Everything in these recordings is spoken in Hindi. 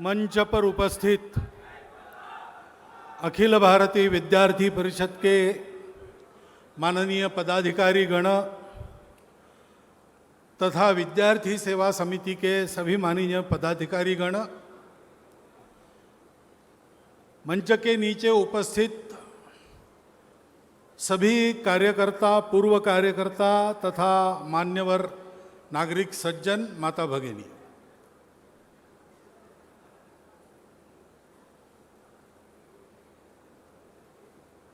मंच पर उपस्थित अखिल भारतीय विद्यार्थी परिषद के माननीय पदाधिकारी गण तथा विद्यार्थी सेवा समिति के सभी माननीय पदाधिकारी गण, मंच के नीचे उपस्थित सभी कार्यकर्ता, पूर्व कार्यकर्ता तथा मान्यवर नागरिक सज्जन, माता भगिनी,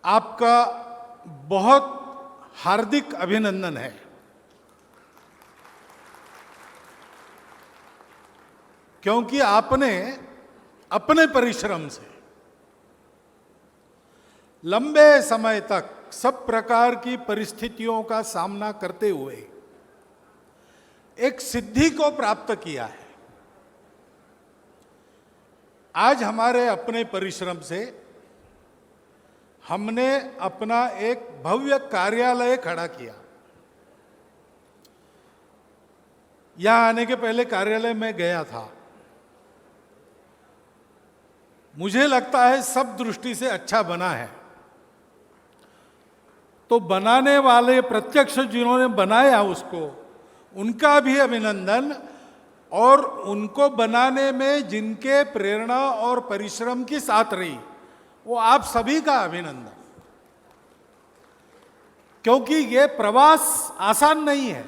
आपका बहुत हार्दिक अभिनंदन है। क्योंकि आपने अपने परिश्रम से लंबे समय तक सब प्रकार की परिस्थितियों का सामना करते हुए एक सिद्धि को प्राप्त किया है। आज हमारे अपने परिश्रम से हमने अपना एक भव्य कार्यालय खड़ा किया। यहां आने के पहले कार्यालय में गया था। मुझे लगता है सब दृष्टि से अच्छा बना है। तो बनाने वाले प्रत्यक्ष जिन्होंने बनाया उसको, उनका भी अभिनंदन, और उनको बनाने में जिनके प्रेरणा और परिश्रम की साथ रही वो आप सभी का अभिनंदन। क्योंकि ये प्रवास आसान नहीं है।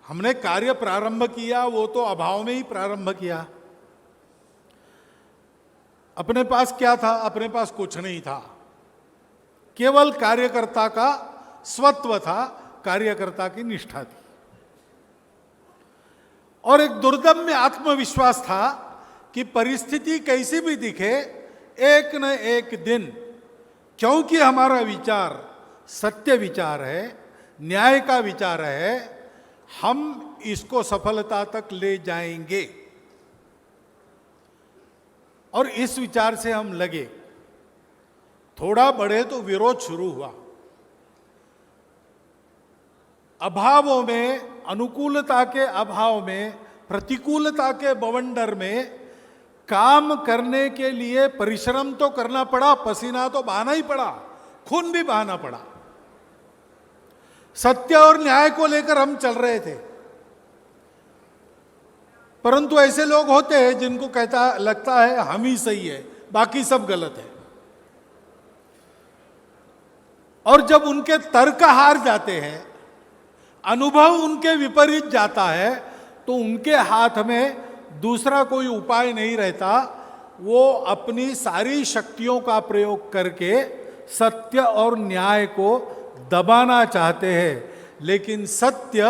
हमने कार्य प्रारंभ किया वो तो अभाव में ही प्रारंभ किया। अपने पास क्या था? अपने पास कुछ नहीं था। केवल कार्यकर्ता का स्वत्व था, कार्यकर्ता की निष्ठा थी और एक दुर्दम्य आत्मविश्वास था कि परिस्थिति कैसी भी दिखे, एक न एक दिन, क्योंकि हमारा विचार सत्य विचार है, न्याय का विचार है, हम इसको सफलता तक ले जाएंगे। और इस विचार से हम लगे। थोड़ा बढ़े तो विरोध शुरू हुआ। अभावों में, अनुकूलता के अभाव में, प्रतिकूलता के बवंडर में काम करने के लिए परिश्रम तो करना पड़ा, पसीना तो बहाना ही पड़ा, खून भी बहाना पड़ा। सत्य और न्याय को लेकर हम चल रहे थे। परंतु ऐसे लोग होते हैं जिनको लगता है हम ही सही है, बाकी सब गलत है। और जब उनके तर्क हार जाते हैं, अनुभव उनके विपरीत जाता है, तो उनके हाथ में दूसरा कोई उपाय नहीं रहता। वो अपनी सारी शक्तियों का प्रयोग करके सत्य और न्याय को दबाना चाहते हैं। लेकिन सत्य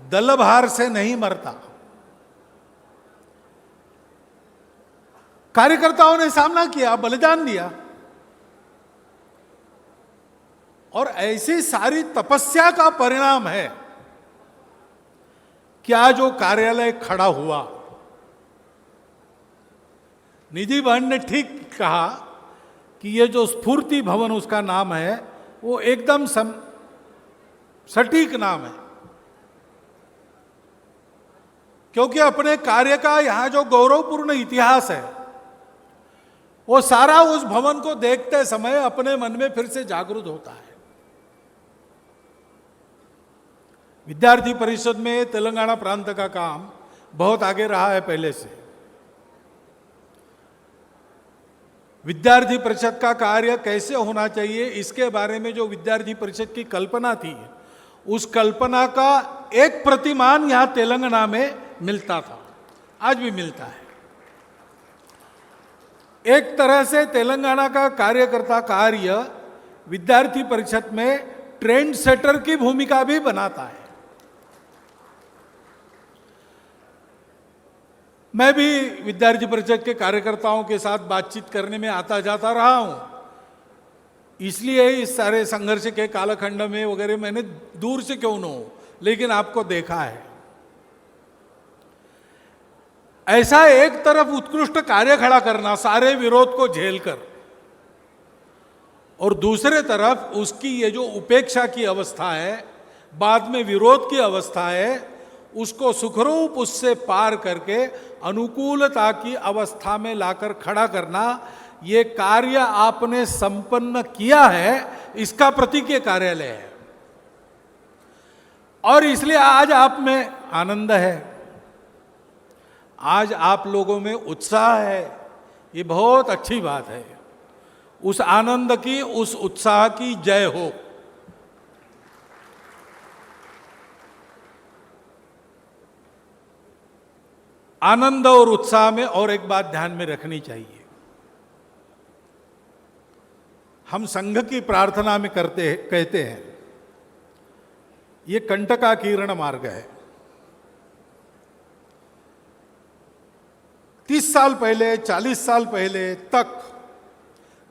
दलभार से नहीं मरता। कार्यकर्ताओं ने सामना किया, बलिदान दिया, और ऐसी सारी तपस्या का परिणाम है क्या जो कार्यालय खड़ा हुआ। निधि बहन ने ठीक कहा कि ये जो स्फूर्ति भवन उसका नाम है, वो एकदम सटीक नाम है। क्योंकि अपने कार्य का यहां जो गौरवपूर्ण इतिहास है, वो सारा उस भवन को देखते समय अपने मन में फिर से जागृत होता है। विद्यार्थी परिषद में तेलंगाना प्रांत का काम बहुत आगे रहा है पहले से। विद्यार्थी परिषद का कार्य कैसे होना चाहिए, इसके बारे में जो विद्यार्थी परिषद की कल्पना थी, उस कल्पना का एक प्रतिमान यहां तेलंगाना में मिलता था, आज भी मिलता है। एक तरह से तेलंगाना का कार्यकर्ता कार्य विद्यार्थी परिषद में ट्रेंड सेटर की भूमिका भी बनाता है। मैं भी विद्यार्थी परिषद के कार्यकर्ताओं के साथ बातचीत करने में आता जाता रहा हूं। इसलिए इस सारे संघर्ष के कालखंड में वगैरह मैंने दूर से क्यों न हो, लेकिन आपको देखा है। ऐसा एक तरफ उत्कृष्ट कार्य खड़ा करना, सारे विरोध को झेलकर, और दूसरे तरफ उसकी ये जो उपेक्षा की अवस्था है, बाद में विरोध की अवस्था है, उसको सुखरूप उससे पार करके अनुकूलता की अवस्था में लाकर खड़ा करना, ये कार्य आपने संपन्न किया है, इसका प्रतीक ये कार्यालय है। और इसलिए आज आप में आनंद है, आज आप लोगों में उत्साह है, ये बहुत अच्छी बात है। उस आनंद की, उस उत्साह की जय हो। आनंद और उत्साह में और एक बात ध्यान में रखनी चाहिए। हम संघ की प्रार्थना में कहते हैं ये कंटकाकीर्ण मार्ग है। 30 साल पहले, 40 साल पहले तक,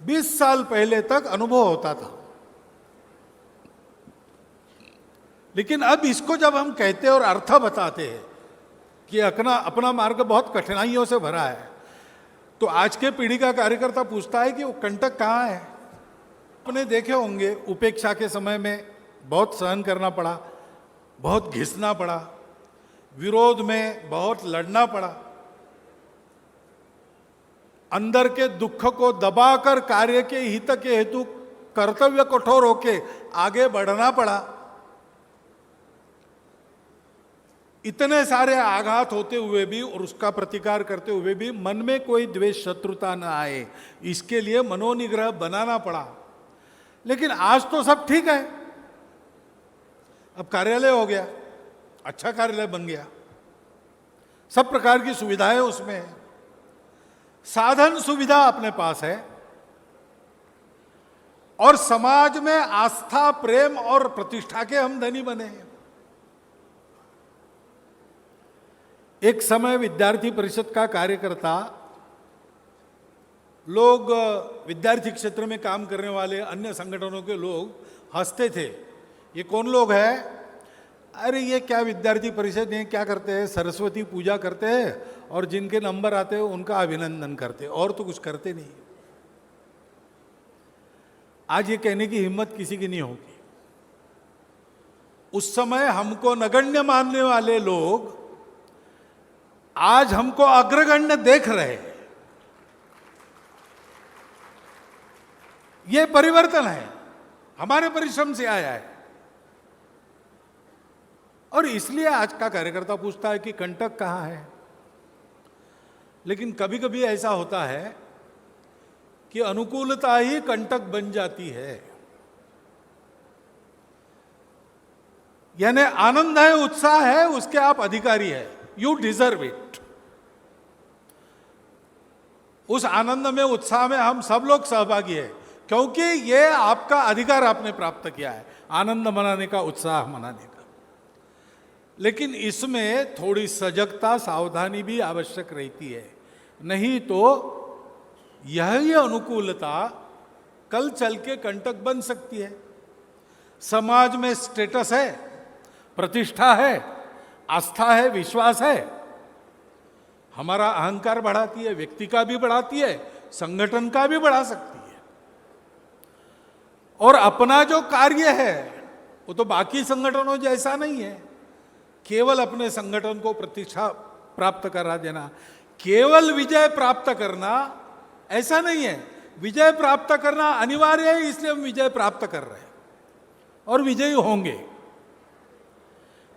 20 साल पहले तक अनुभव होता था, लेकिन अब इसको जब हम कहते और अर्थ बताते हैं कि अपना मार्ग बहुत कठिनाइयों से भरा है, तो आज के पीढ़ी का कार्यकर्ता पूछता है कि वो कंटक कहाँ है। आपने देखे होंगे उपेक्षा के समय में बहुत सहन करना पड़ा, बहुत घिसना पड़ा, विरोध में बहुत लड़ना पड़ा, अंदर के दुख को दबाकर कार्य के हित के हेतु कर्तव्य कठोर होके आगे बढ़ना पड़ा। इतने सारे आघात होते हुए भी और उसका प्रतिकार करते हुए भी मन में कोई द्वेष शत्रुता न आए, इसके लिए मनोनिग्रह बनाना पड़ा। लेकिन आज तो सब ठीक है, अब कार्यालय हो गया, अच्छा कार्यालय बन गया, सब प्रकार की सुविधाएं उसमें है, साधन सुविधा अपने पास है, और समाज में आस्था, प्रेम और प्रतिष्ठा के हम धनी बने हैं। एक समय विद्यार्थी परिषद का कार्यकर्ता लोग, विद्यार्थी क्षेत्र में काम करने वाले अन्य संगठनों के लोग हंसते थे, ये कौन लोग हैं, अरे ये क्या विद्यार्थी परिषद है, क्या करते हैं, सरस्वती पूजा करते हैं और जिनके नंबर आते हैं उनका अभिनंदन करते हैं, और तो कुछ करते नहीं। आज ये कहने की हिम्मत किसी की नहीं होगी। उस समय हमको नगण्य मानने वाले लोग आज हमको अग्रगण्य देख रहे हैं। ये परिवर्तन है, हमारे परिश्रम से आया है। और इसलिए आज का कार्यकर्ता पूछता है कि कंटक कहां है। लेकिन कभी कभी ऐसा होता है कि अनुकूलता ही कंटक बन जाती है। यानी आनंद है, उत्साह है, उसके आप अधिकारी है, यू डिजर्व इट। उस आनंद में, उत्साह में हम सब लोग सहभागी हैं, क्योंकि ये आपका अधिकार आपने प्राप्त किया है, आनंद मनाने का, उत्साह मनाने का। लेकिन इसमें थोड़ी सजगता, सावधानी भी आवश्यक रहती है, नहीं तो यही अनुकूलता कल चल के कंटक बन सकती है। समाज में स्टेटस है, प्रतिष्ठा है, आस्था है, विश्वास है, हमारा अहंकार बढ़ाती है, व्यक्ति का भी बढ़ाती है, संगठन का भी बढ़ा सकती है। और अपना जो कार्य है वो तो बाकी संगठनों जैसा नहीं है, केवल अपने संगठन को प्रतिष्ठा प्राप्त करा देना, केवल विजय प्राप्त करना ऐसा नहीं है। विजय प्राप्त करना अनिवार्य है, इसलिए हम विजय प्राप्त कर रहे हैं और विजयी होंगे,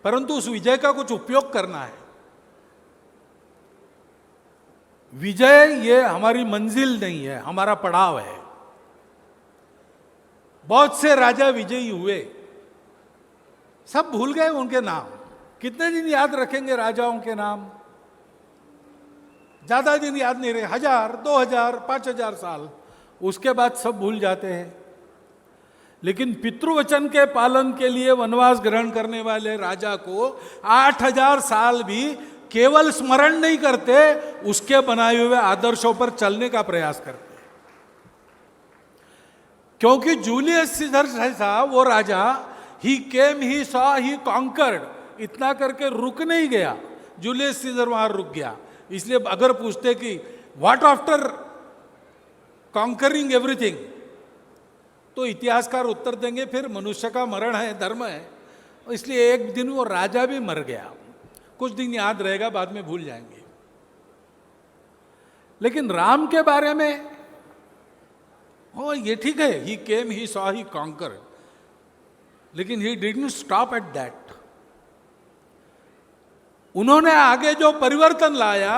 परंतु उस विजय का कुछ उपयोग करना है। विजय ये हमारी मंजिल नहीं है, हमारा पड़ाव है। बहुत से राजा विजयी हुए, सब भूल गए उनके नाम। कितने दिन याद रखेंगे राजाओं के नाम? ज्यादा दिन याद नहीं रहे, 1000, 2000, 5000 साल, उसके बाद सब भूल जाते हैं। लेकिन पितृवचन के पालन के लिए वनवास ग्रहण करने वाले राजा को 8000 साल भी केवल स्मरण नहीं करते, उसके बनाए हुए आदर्शों पर चलने का प्रयास करते। क्योंकि जूलियस सीजर जैसा वो राजा, ही केम, ही सॉ, ही कॉन्कर्ड, इतना करके रुक नहीं गया। जूलियस सीजर वहां रुक गया। इसलिए अगर पूछते कि व्हाट आफ्टर कॉन्करिंग एवरीथिंग, तो इतिहासकार उत्तर देंगे फिर मनुष्य का मरण है, धर्म है। इसलिए एक दिन वो राजा भी मर गया। कुछ दिन याद रहेगा, बाद में भूल जाएंगे। लेकिन राम के बारे में हो, ये ठीक है, ही केम, ही सॉ, ही कॉन्कर, लेकिन he didn't stop at that. उन्होंने आगे जो परिवर्तन लाया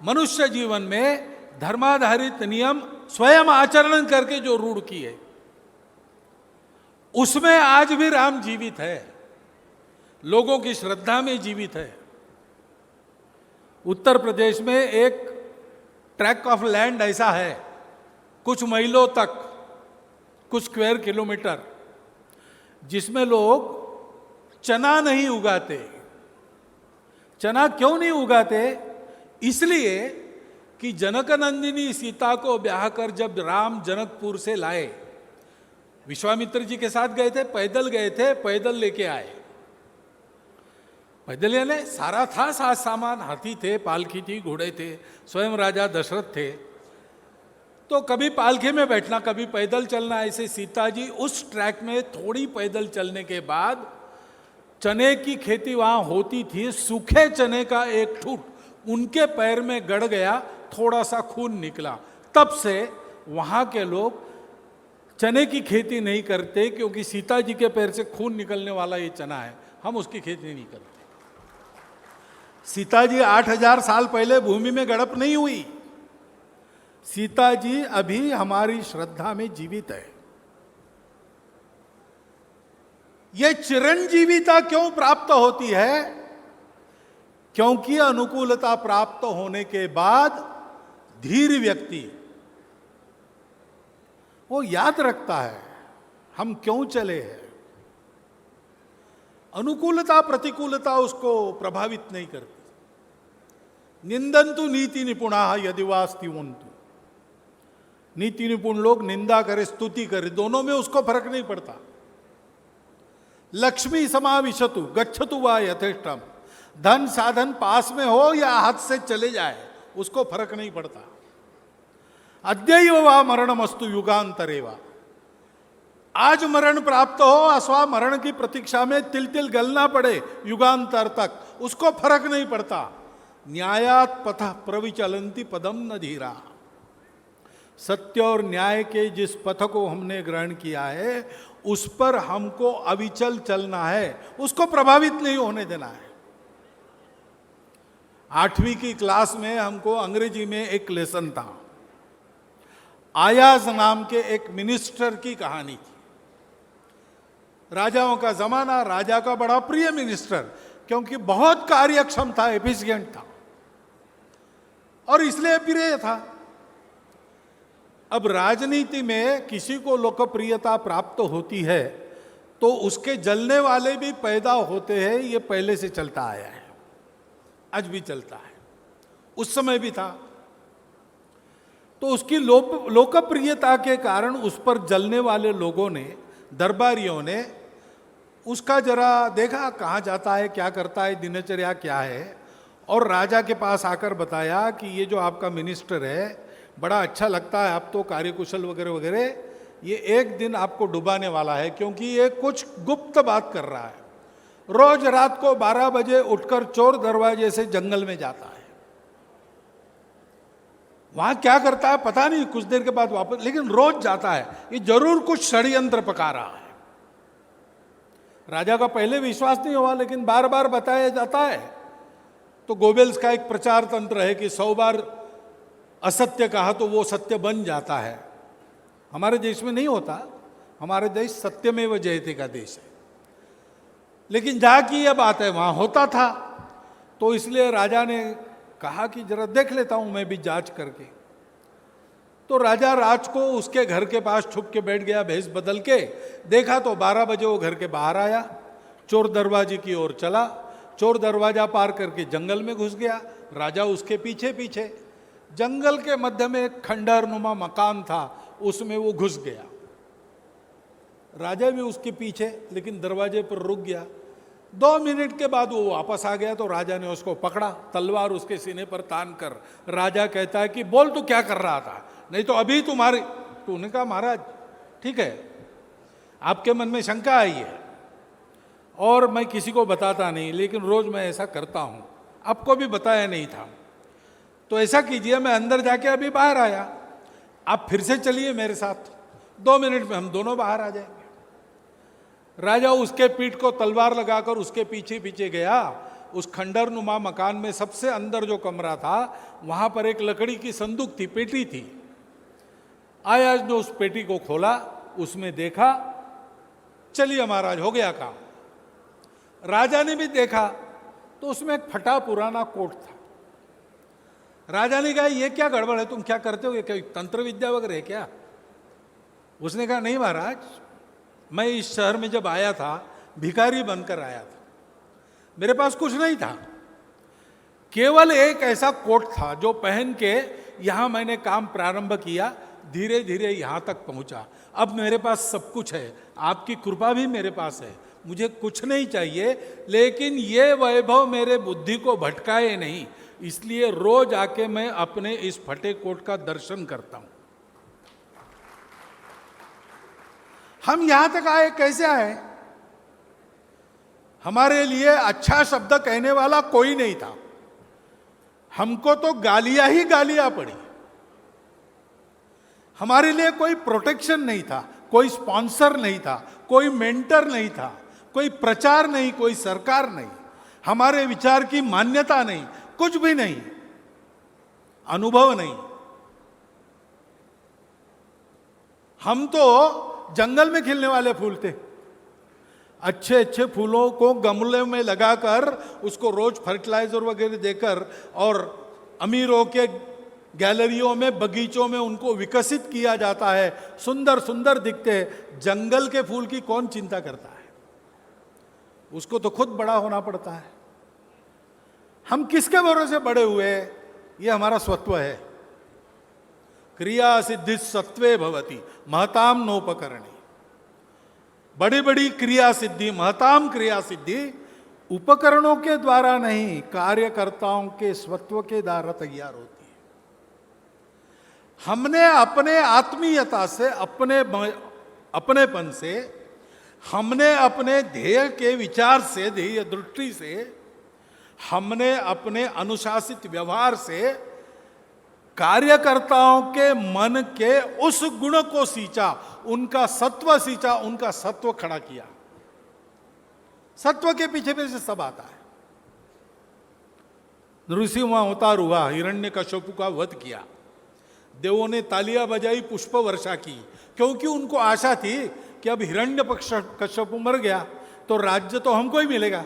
मनुष्य जीवन में, धर्माधारित नियम स्वयं आचरण करके जो रूढ़ किए, उसमें आज भी राम जीवित है, लोगों की श्रद्धा में जीवित है। उत्तर प्रदेश में एक ट्रैक्ट ऑफ लैंड ऐसा है, कुछ मीलों तक, कुछ स्क्वायर किलोमीटर, जिसमें लोग चना नहीं उगाते। चना क्यों नहीं उगाते? इसलिए कि जनकनंदिनी सीता को ब्याह कर जब राम जनकपुर से लाए, विश्वामित्र जी के साथ गए थे, पैदल गए थे, पैदल लेके आए। पैदल यानी सारा था साथ सामान, हाथी थे, पालकी थी, घोड़े थे, स्वयं राजा दशरथ थे। तो कभी पालकी में बैठना, कभी पैदल चलना, ऐसे सीता जी उस ट्रैक में थोड़ी पैदल चलने के बाद, चने की खेती वहां होती थी, सूखे चने का एक ठूठ उनके पैर में गड़ गया, थोड़ा सा खून निकला। तब से वहां के लोग चने की खेती नहीं करते, क्योंकि सीता जी के पैर से खून निकलने वाला ये चना है, हम उसकी खेती नहीं करते। सीता जी 8000 साल पहले भूमि में गड़प नहीं हुई। सीता जी अभी हमारी श्रद्धा में जीवित है। यह चिरंजीविता क्यों प्राप्त होती है? क्योंकि अनुकूलता प्राप्त होने के बाद धीर व्यक्ति वो याद रखता है हम क्यों चले हैं। अनुकूलता प्रतिकूलता उसको प्रभावित नहीं करती। निंदन्तु नीति निपुणा यदि वा स्तुवन्तु, नीति निपुण लोग निंदा करे स्तुति करे, दोनों में उसको फर्क नहीं पड़ता। लक्ष्मी समाविशतु गच्छतु वा यथेष्टम, धन साधन पास में हो या हाथ से चले जाए, उसको फर्क नहीं पड़ता। अद्यैव वा मरणमस्तु युगांतरेवा, आज मरण प्राप्त हो अथवा मरण की प्रतीक्षा में तिल तिल गलना पड़े युगांतर तक, उसको फर्क नहीं पड़ता। न्यायात पथ प्रविचलंती पदम न धीरा, सत्य और न्याय के जिस पथ को हमने ग्रहण किया है उस पर हमको अविचल चलना है, उसको प्रभावित नहीं होने देना है। 8वीं की क्लास में हमको अंग्रेजी में एक लेसन था, आयाज नाम के एक मिनिस्टर की कहानी थी। राजाओं का जमाना, राजा का बड़ा प्रिय मिनिस्टर, क्योंकि बहुत कार्यक्षम था, एफिशिएंट था और इसलिए प्रिय था। अब राजनीति में किसी को लोकप्रियता प्राप्त होती है तो उसके जलने वाले भी पैदा होते हैं, ये पहले से चलता आया है, आज भी चलता है, उस समय भी था। तो उसकी लोकप्रियता के कारण उस पर जलने वाले लोगों ने, दरबारियों ने उसका जरा देखा, कहाँ जाता है, क्या करता है, दिनचर्या क्या है, और राजा के पास आकर बताया कि ये जो आपका मिनिस्टर है बड़ा अच्छा लगता है, आप तो कार्यकुशल वगैरह वगैरह, ये एक दिन आपको डुबाने वाला है, क्योंकि ये कुछ गुप्त बात कर रहा है। रोज रात को 12 बजे उठकर चोर दरवाजे से जंगल में जाता है, वहां क्या करता है पता नहीं, कुछ देर के बाद वापस, लेकिन रोज जाता है, ये जरूर कुछ षड्यंत्र पका रहा है। राजा का पहले विश्वास नहीं हुआ, लेकिन बार बार बताया जाता है। तो गोबेल्स का एक प्रचार तंत्र है कि 100 बार असत्य कहा तो वो सत्य बन जाता है। हमारे देश में नहीं होता, हमारे देश सत्यमेव जयते का देश है, लेकिन जहाँ की यह बात है वहाँ होता था। तो इसलिए राजा ने कहा कि जरा देख लेता हूँ मैं भी जांच करके। तो राजा राज को उसके घर के पास छुप के बैठ गया, भेष बदल के। देखा तो 12 बजे वो घर के बाहर आया, चोर दरवाजे की ओर चला, चोर दरवाजा पार करके जंगल में घुस गया, राजा उसके पीछे पीछे। जंगल के मध्य में एक खंडहर नुमा मकान था, उसमें वो घुस गया, राजा भी उसके पीछे, लेकिन दरवाजे पर रुक गया। 2 मिनट के बाद वो वापस आ गया, तो राजा ने उसको पकड़ा, तलवार उसके सीने पर तान कर। राजा कहता है कि बोल तू क्या कर रहा था, नहीं तो अभी तुम्हारी। तूने कहा महाराज ठीक है, आपके मन में शंका आई है और मैं किसी को बताता नहीं, लेकिन रोज मैं ऐसा करता हूं, आपको भी बताया नहीं था। तो ऐसा कीजिए, मैं अंदर जाके अभी बाहर आया, आप फिर से चलिए मेरे साथ, 2 मिनट में हम दोनों बाहर आ जाएंगे। राजा उसके पीठ को तलवार लगाकर उसके पीछे पीछे गया। उस खंडर नुमा मकान में सबसे अंदर जो कमरा था, वहां पर एक लकड़ी की संदूक थी, पेटी थी। आयाज ने उस पेटी को खोला, उसमें देखा, चलिए महाराज हो गया काम। राजा ने भी देखा तो उसमें एक फटा पुराना कोट था। राजा ने कहा, ये क्या गड़बड़ है, तुम क्या करते हो, ये क्या तंत्र विद्या वगैरह है क्या? उसने कहा, नहीं महाराज, मैं इस शहर में जब आया था भिखारी बनकर आया था, मेरे पास कुछ नहीं था, केवल एक ऐसा कोट था जो पहन के यहां मैंने काम प्रारंभ किया, धीरे धीरे यहां तक पहुंचा। अब मेरे पास सब कुछ है, आपकी कृपा भी मेरे पास है, मुझे कुछ नहीं चाहिए, लेकिन ये वैभव मेरे बुद्धि को भटकाए नहीं, इसलिए रोज आके मैं अपने इस फटे कोट का दर्शन करता हूं। हम यहां तक आए कैसे आए? हमारे लिए अच्छा शब्द कहने वाला कोई नहीं था, हमको तो गालियां ही गालियां पड़ी। हमारे लिए कोई प्रोटेक्शन नहीं था, कोई स्पॉन्सर नहीं था, कोई मेंटर नहीं था, कोई प्रचार नहीं, कोई सरकार नहीं, हमारे विचार की मान्यता नहीं, कुछ भी नहीं, अनुभव नहीं। हम तो जंगल में खिलने वाले फूल थे। अच्छे अच्छे फूलों को गमले में लगाकर उसको रोज फर्टिलाइजर वगैरह देकर और अमीरों के गैलरियों में, बगीचों में उनको विकसित किया जाता है, सुंदर सुंदर दिखते हैं। जंगल के फूल की कौन चिंता करता है? उसको तो खुद बड़ा होना पड़ता है। हम किसके भरोसे बड़े हुए? ये हमारा स्वत्व है। क्रिया सिद्धि सत्वे भवति महताम नोपकरणी। बड़ी बड़ी क्रिया सिद्धि, महताम क्रिया सिद्धि उपकरणों के द्वारा नहीं, कार्यकर्ताओं के स्वत्व के द्वारा तैयार होती है। हमने अपने आत्मीयता से, अपनेपन से, हमने अपने ध्येय के विचार से, ध्येय दृष्टि से, हमने अपने अनुशासित व्यवहार से कार्यकर्ताओं के मन के उस गुण को सींचा, उनका सत्व सींचा, उनका सत्व खड़ा किया। सत्व के पीछे से सब आता है। नृसिंह अवतार हुआ, हिरण्यकश्यपु का वध किया, देवों ने तालियां बजाई, पुष्प वर्षा की, क्योंकि उनको आशा थी कि अब हिरण्यकश्यपु मर गया तो राज्य तो हमको ही मिलेगा।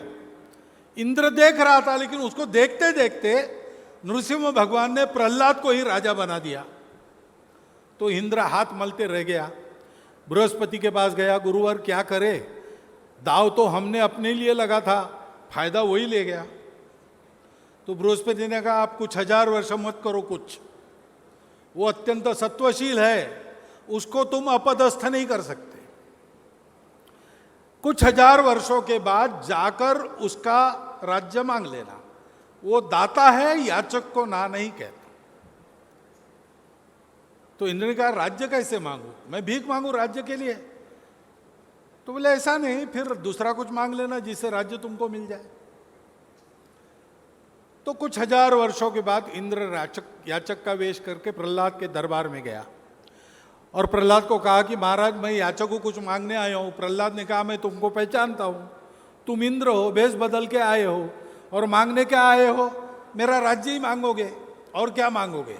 इंद्र देख रहा था, लेकिन उसको देखते देखते नृसिंह भगवान ने प्रहलाद को ही राजा बना दिया। तो इंद्र हाथ मलते रह गया। बृहस्पति के पास गया, गुरुवर क्या करे, दाव तो हमने अपने लिए लगा था, फायदा वही ले गया। तो बृहस्पति ने कहा, आप कुछ 1000 वर्ष मत करो, कुछ, वो अत्यंत सत्वशील है, उसको तुम अपदस्थ नहीं कर सकते। कुछ 1000 वर्षों के बाद जाकर उसका राज्य मांग लेना। वो दाता है, याचक को ना नहीं कहता। तो इंद्र ने कहा, राज्य कैसे मांगू, मैं भीख मांगू राज्य के लिए? तो बोले ऐसा नहीं, फिर दूसरा कुछ मांग लेना जिससे राज्य तुमको मिल जाए। तो कुछ 1000 वर्षों के बाद इंद्र याचक का वेश करके प्रहलाद के दरबार में गया और प्रहलाद को कहा कि महाराज, मैं याचक को कुछ मांगने आया हूं। प्रहलाद ने कहा, मैं तुमको पहचानता हूं, तुम इंद्र हो, भेष बदल के आए हो और मांगने क्या आए हो? मेरा राज्य ही मांगोगे, और क्या मांगोगे?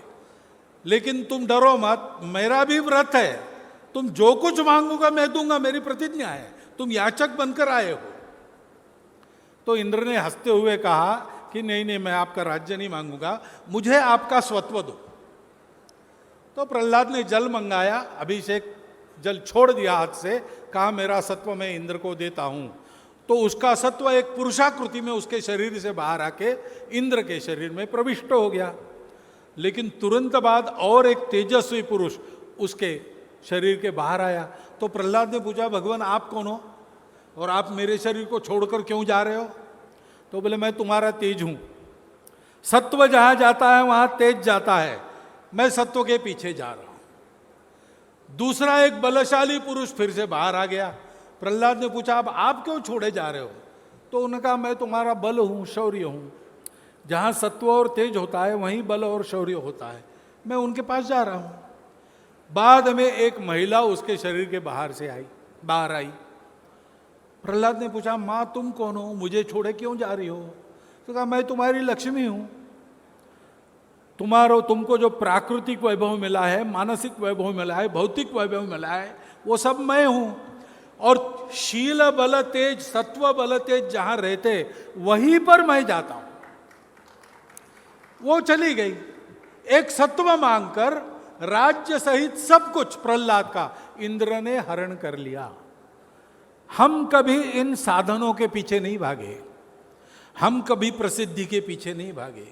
लेकिन तुम डरो मत, मेरा भी व्रत है, तुम जो कुछ मांगोगा मैं दूंगा, मेरी प्रतिज्ञा है, तुम याचक बनकर आए हो। तो इंद्र ने हंसते हुए कहा कि नहीं नहीं, मैं आपका राज्य नहीं मांगूंगा, मुझे आपका स्वत्व दो। तो प्रहलाद ने जल मंगाया, अभिषेक जल छोड़ दिया हाथ से, कहा मेरा सत्व मैं इंद्र को देता हूं। तो उसका सत्व एक पुरुषाकृति में उसके शरीर से बाहर आके इंद्र के शरीर में प्रविष्ट हो गया। लेकिन तुरंत बाद और एक तेजस्वी पुरुष उसके शरीर के बाहर आया। तो प्रहलाद ने पूछा, भगवान आप कौन हो और आप मेरे शरीर को छोड़कर क्यों जा रहे हो? तो बोले, मैं तुम्हारा तेज हूं, सत्व जहां जाता है वहां तेज जाता है, मैं सत्व के पीछे जा रहा हूं। दूसरा एक बलशाली पुरुष फिर से बाहर आ गया। प्रहलाद ने पूछा, अब आप क्यों छोड़े जा रहे हो? तो उन्होंने कहा मैं तुम्हारा बल हूँ, शौर्य हूँ। जहाँ सत्व और तेज होता है वहीं बल और शौर्य होता है। मैं उनके पास जा रहा हूँ। बाद में एक महिला उसके शरीर के बाहर आई। प्रहलाद ने पूछा, माँ तुम कौन हो, मुझे छोड़े क्यों जा रही हो? तो कहा मैं तुम्हारी लक्ष्मी हूँ। तुमको जो प्राकृतिक वैभव मिला है, मानसिक वैभव मिला है, भौतिक वैभव मिला है, वो सब मैं हूँ। और शील बल तेज, सत्व बल तेज जहां रहते वहीं पर मैं जाता हूं। वो चली गई। एक सत्व मांगकर राज्य सहित सब कुछ प्रहलाद का इंद्र ने हरण कर लिया। हम कभी इन साधनों के पीछे नहीं भागे, हम कभी प्रसिद्धि के पीछे नहीं भागे,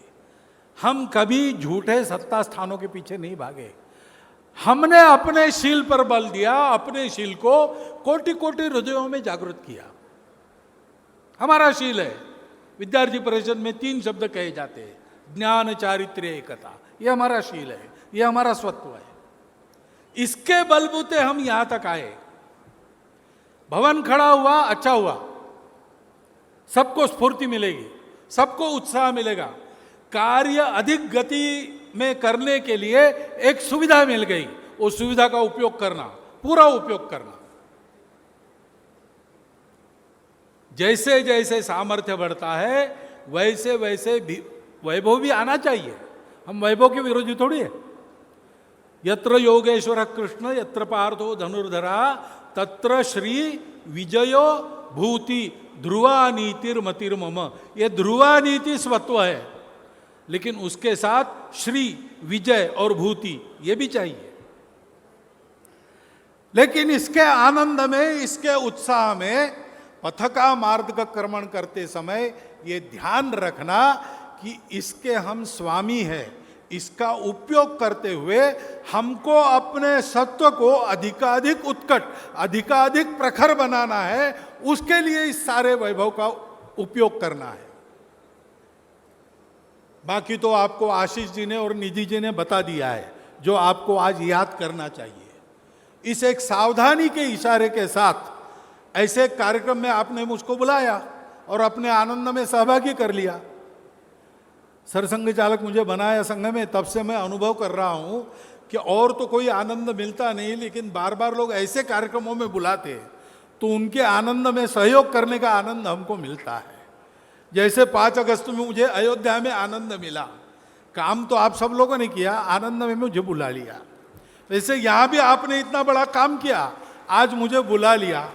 हम कभी झूठे सत्ता स्थानों के पीछे नहीं भागे। हमने अपने शील पर बल दिया, अपने शील को कोटि कोटि हृदयों में जागृत किया। हमारा शील है। विद्यार्थी परिषद में 3 शब्द कहे जाते हैं, ज्ञान, चारित्र्य, एकता। ये हमारा शील है, ये हमारा स्वत्व है। इसके बलबूते हम यहां तक आए। भवन खड़ा हुआ, अच्छा हुआ, सबको स्फूर्ति मिलेगी, सबको उत्साह मिलेगा। कार्य अधिक गति में करने के लिए एक सुविधा मिल गई, उस सुविधा का उपयोग करना, पूरा उपयोग करना। जैसे जैसे सामर्थ्य बढ़ता है वैसे वैसे वैभव भी आना चाहिए। हम वैभव के विरोधी थोड़ी है। यत्र योगेश्वर कृष्ण यत्र पार्थो धनुर्धरा तत्र श्री विजयो भूति ध्रुवा नीतिर्मतिर्मम। ये ध्रुवा नीति स्वत्व है, लेकिन उसके साथ श्री, विजय और भूति ये भी चाहिए। लेकिन इसके आनंद में, इसके उत्साह में पथका मार्ग का क्रमण करते समय ये ध्यान रखना कि इसके हम स्वामी हैं। इसका उपयोग करते हुए हमको अपने सत्व को अधिकाधिक उत्कट, अधिकाधिक प्रखर बनाना है। उसके लिए इस सारे वैभव का उपयोग करना है। बाकी तो आपको आशीष जी ने और निधि जी ने बता दिया है, जो आपको आज याद करना चाहिए। इस एक सावधानी के इशारे के साथ ऐसे कार्यक्रम में आपने मुझको बुलाया और अपने आनंद में सहभागी कर लिया। सरसंघ चालक मुझे बनाया संघ में, तब से मैं अनुभव कर रहा हूं कि और तो कोई आनंद मिलता नहीं, लेकिन बार बार लोग ऐसे कार्यक्रमों में बुलाते तो उनके आनंद में सहयोग करने का आनंद हमको मिलता है। जैसे 5 अगस्त में मुझे अयोध्या में आनंद मिला। काम तो आप सब लोगों ने किया, आनंद में मुझे बुला लिया। वैसे यहाँ भी आपने इतना बड़ा काम किया, आज मुझे बुला लिया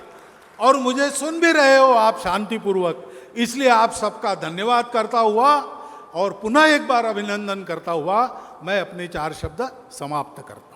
और मुझे सुन भी रहे हो आप शांतिपूर्वक। इसलिए आप सबका धन्यवाद करता हुआ और पुनः एक बार अभिनंदन करता हुआ मैं अपने 4 शब्द समाप्त करता हूं।